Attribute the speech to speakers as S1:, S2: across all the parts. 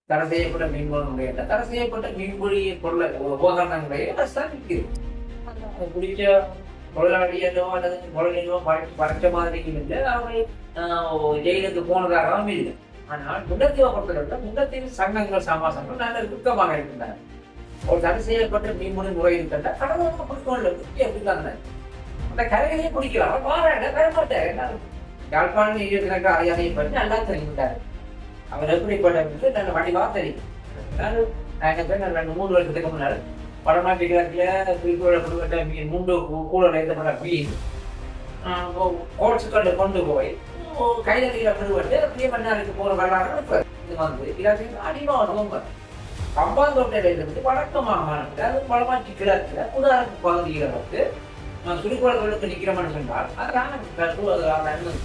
S1: தடை செய்யப்பட்ட மீன்களுடைய தடை செய்யப்பட்ட மீன்பிடி பொருளை உபகரணங்களுடைய அரசுதான் இருக்குது. பிடிச்ச தொழிலாளியோ அல்லது தொழிலோ படைச்ச மாதிரியும் இல்லை, அவர்கள் ஜெயிலுக்கு போனதாகவும் இல்லை. ஆனால் முன்னத்தீவை பொறுத்தவரை முன்னத்தீவு சங்கங்கள் சமாசங்கள் நல்ல நுட்பமாக இருக்கின்றன. ஒரு தடை செய்யப்பட்ட மீன்பிடி முறை இருக்கின்ற கடவுள் பிடிக்கல அப்படிதான் அந்த கரைகளையும் பிடிக்கலாம். வாராட வரமாட்டார். யாழ்ப்பாணம் நீதிக்கு அறியாமையை பற்றி நல்லா தெரிவித்தார். அவர் எப்படிப்பட்ட நல்ல வடிவாக தெரியும். நான் 3 வருஷத்துக்கு முன்னால் வடநாட்டு கிழக்கில் குறிப்பிடப்பட்ட மீன் 3 கூட எழுதப்பட்ட மீன் கோட்ஸுக்கல்ல கொண்டு போய் கைதறியில விடுபட்டு அப்படியே மன்னாருக்கு போற வரலாறு இது வந்து இல்லாட்டி அடிவாக கம்பாந்தோட்டையில இருந்து வழக்கமாக அது வடமாட்டி கிழக்குல குடாரத்து பகுதிகளை வந்து சுடுகுழந்தைகளுக்கு நிற்கிறோம்னு சொன்னால் அது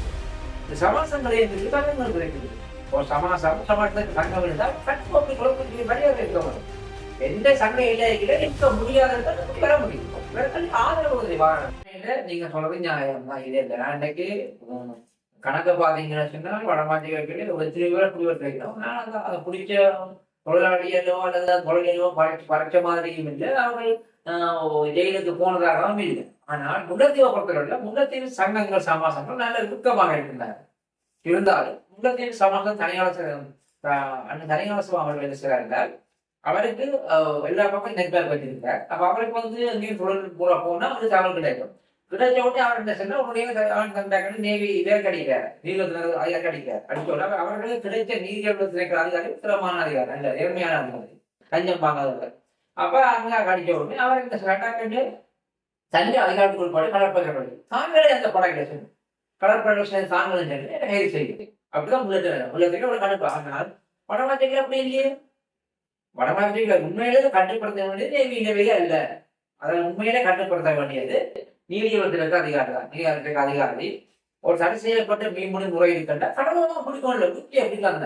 S1: இந்த சமாசங்களே தங்கங்கள் கிடைக்குது. ஒரு சமாசத்துக்கு தங்கம் இருந்தால் கட்டுக்கோப்பு குழப்பத்துக்கு மரியாதை இருக்க எந்த சண்டை இலையில இருக்க முடியாத பெற முடியும். ஆதரவு வாகனம் நீங்க சொல்றது நியாயம் தான். இதே இல்லை அன்னைக்கு கணக்கை பார்த்தீங்கன்னு சொன்னால் வடமாட்டிகளுக்கு ஒரு 3 பேரை குடிவரத்து வைக்கணும். ஆனால் அதை பிடிச்ச தொழிலாளியோ அல்லது தொழிலையோ படைச்ச மாதிரியும் இல்லை, அவர்கள் ஜெயிலுக்கு போனதாகவும் இல்லை. ஆனால் முன்னத்தீவை பொறுத்தவரை முன்னத்தீவு சங்கங்கள் சமாசங்கள் நல்ல நுட்பமாக இருக்கின்றன. இருந்தாலும் முன்னத்தீவு சமாசம் தனியாள அவர்கள் என்ன செய்கிறார்கள், அவருக்கு எல்லா பக்கம் நெட்வொர்க் வச்சிருக்கார். அப்ப அவருக்கு வந்து நீர் தொழில் பூரா போனா வந்து தகவல் கிடைக்கும். கிடைச்ச உடனே அவர் என்ன சொன்னா உடனே நேவி இதற்கு அடிக்கிறார், நீதிமன்ற அதிகாரி அடிக்கிறார். அடிச்சோட அவர்களுக்கு கிடைச்ச நீதிமன்ற திணைக்கிற அதிகாரி திறமான அதிகாரி, நல்ல நேர்மையான அதிகாரி, லஞ்சம் வாங்காதவர். அப்ப அங்க அடிச்ச உடனே அவர் இந்த சட்டாக்கண்டு தனி அதிகாரத்துக்குள் போய் கடற்படை தாங்களே அந்த படம் கடற்படை தாங்களும் சொல்லி கைது செய்யுது. அப்படிதான் உள்ளத்துக்கு ஒரு கடுப்பு. ஆனால் படமாட்டிகள் அப்படி இல்லையே. வடமாட்டிகள் உண்மையிலே கட்டுப்படுத்த வேண்டியது நேவியிலே அல்ல. அதை உண்மையிலே கட்டுப்படுத்த வேண்டியது நீதிமன்றத்திற்கு அதிகாரி தான். நீதிமன்றத்துக்கு அதிகாரி ஒரு தடை செய்யப்பட்ட மீன்பிடி முறை இருக்கின்ற கடவுள் பிடிக்கல அப்படிதான்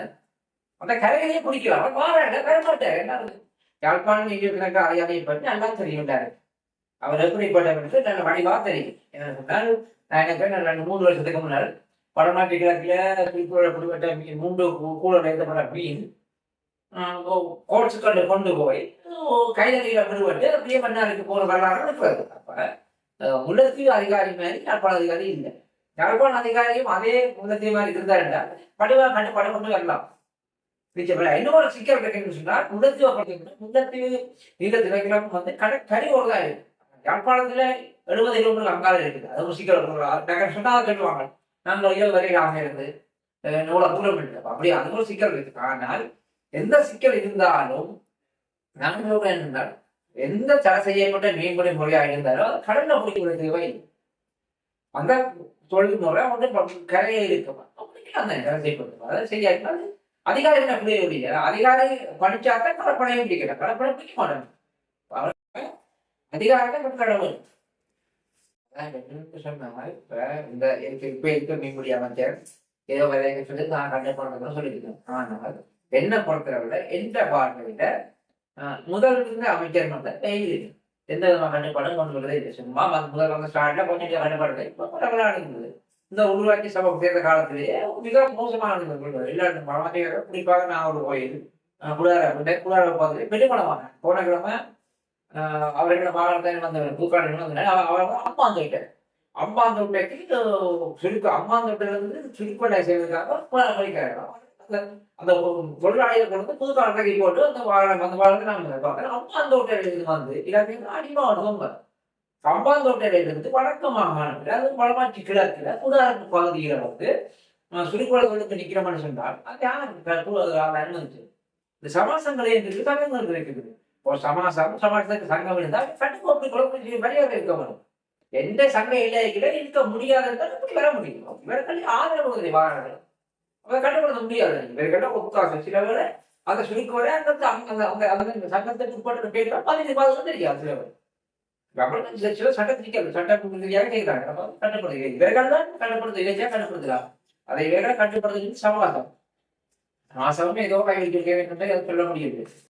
S1: அந்த கரைகளையே பிடிக்கலாம். வாராட வரமாட்டார். என்ன யாழ்ப்பாணம் நீதிமன்றத்திற்கு அறியாமையை பற்றி நல்லா தெரியுண்டாரு. அவர் எப்படிப்பட்ட நல்ல வடிவாக தெரியும். என்ன சொன்னால் நான் 3 வருஷத்துக்கு முன்னால் வடநாட்டு கிழக்கில் குறிப்பிடப்பட்ட மீன் 3 கூட எழுதப்பட்ட மீன் கோட்ஸுக்கல்ல கொண்டு போய் கைதறியில விடுபட்டு அப்படியே மன்னாருக்கு போற வரலாறு இருக்கிறது. அப்ப முல்லைத்தீவு அதிகாரி மாதிரி யாழ்ப்பாண அதிகாரி இல்லை. யாழ்ப்பாண அதிகாரியும் அதே முல்லைத்தீவு மாதிரி இருந்தாருன்னா படிவா கட்டுப்பாடு கொண்டு வரலாம். இன்னொரு சிக்கல் கிடைக்குன்னு சொன்னால் முல்லைத்தீவு நீளத்திலும் வந்து கறி ஒருதான் இருக்கு. யாழ்ப்பாணத்துல 70 கிலோமீட்டர் அங்கால இருக்குது. அது ஒரு சிக்கல் சொன்னா அதை கட்டுவாங்க. நாங்கள் 20 வரையில் ஆக இருந்து எவ்வளவு தூரம் இல்லை. அப்படி அது ஒரு சிக்கல் இருக்கு. ஆனால் எந்த சிக்கல் இருந்தாலும் நாங்கள் என்றால் எந்த தடை செய்யப்பட்ட மீன்பிடி முறையாக இருந்தாலும் அது கடல்ல பிடிக்கிற தேவை. அந்த தொழில்முறை வந்து கரையை இருக்கும். அந்த தடை செய்யப்பட்டு அதை செய்யாது அதிகாரிகள் அப்படி முடியல. அதிகாரி படிச்சாக்க கடற்படையும் பிடிக்கல. கடற்படை பிடிக்க மாட்டாங்க. அதிகாரிகள் கடவுள் சொன்னாங்க. இப்ப இருக்க மீன்பிடி அமைச்சர் ஏதோ விதைங்க சொல்லி நான் கண்டுபிடிக்கணும்னு சொல்லியிருக்கேன். ஆனால் என்ன பொறுத்தவரை எந்த பார்வையில முதல் இருந்த அமைச்சர் மட்டும் டெய்லி எந்த விதமான கண்டுபாடும் கொண்டு வரதே இல்லை. சும்மா முதல் வந்த ஸ்டார்ட்ல கொஞ்சம் கண்டுபாடு இருந்தது. இந்த உருவாக்கி சபை சேர்ந்த காலத்திலேயே மிக மோசமான எல்லாரும் குறிப்பாக நான் ஒரு கோயில் குடார பார்த்து பெருமளமான போன கிழமை அவர்களை மாவட்டத்தில் வந்தவர் பூக்காடு வந்தனர். அவர் அம்மாந்தோட்டை அம்மாந்தோட்டில இருந்து சுருக்கொண்டை செய்வதற்காக படிக்கிறார்கள். அந்த தொழிலாளிகள் கொண்டு புதுக்காலத்தை போட்டு அந்த வாகனத்தை நாம பார்க்கிறோம். அம்பாந்தோட்டையிலிருந்து வந்து இல்லாட்டி அடிமாவட்டம் கம்பாந்தோட்டையில இருந்து வடக்கமாக அது வடமாற்றி கிழக்குல குடாரத்து பகுதிகளை வந்து சுருக்குழந்தைகளுக்கு நிக்கிறோம்னு சொன்னால் அது யாருக்கு அனுமதிச்சு இந்த சமாசங்களே என்று சங்கங்கள் இருக்குது. ஒரு சமாசத்துக்கு சங்கம் இருந்தால் கட்டுக்கோப்பு குழப்பம் மரியாதை இருக்க வரும். எந்த சங்க இலையில இருக்க முடியாத வர முடியும். இவர்கள் ஆதரவு வாகனங்கள் அதை கட்டுப்படுத்த முடியாது. இவர்கிட்ட ஒப்புக்காசம் சில வேலை அந்த சுருக்குவரை அந்த சங்கத்துக்கு உட்பட்ட பேர் 15 தெரியாது. சில வேலை சில சட்டத்திற்கு சட்டம் ரீதியாக செய்கிறாங்க. கட்டுப்படுத்த இவர்கள் தான் கட்டுப்படுத்த இலைச்சியா கட்டுப்படுத்தலாம். அதை இவர்களை கட்டுப்படுத்த சமாசம் ஏதோ கை வைக்க வேண்டும் சொல்ல முடியுது.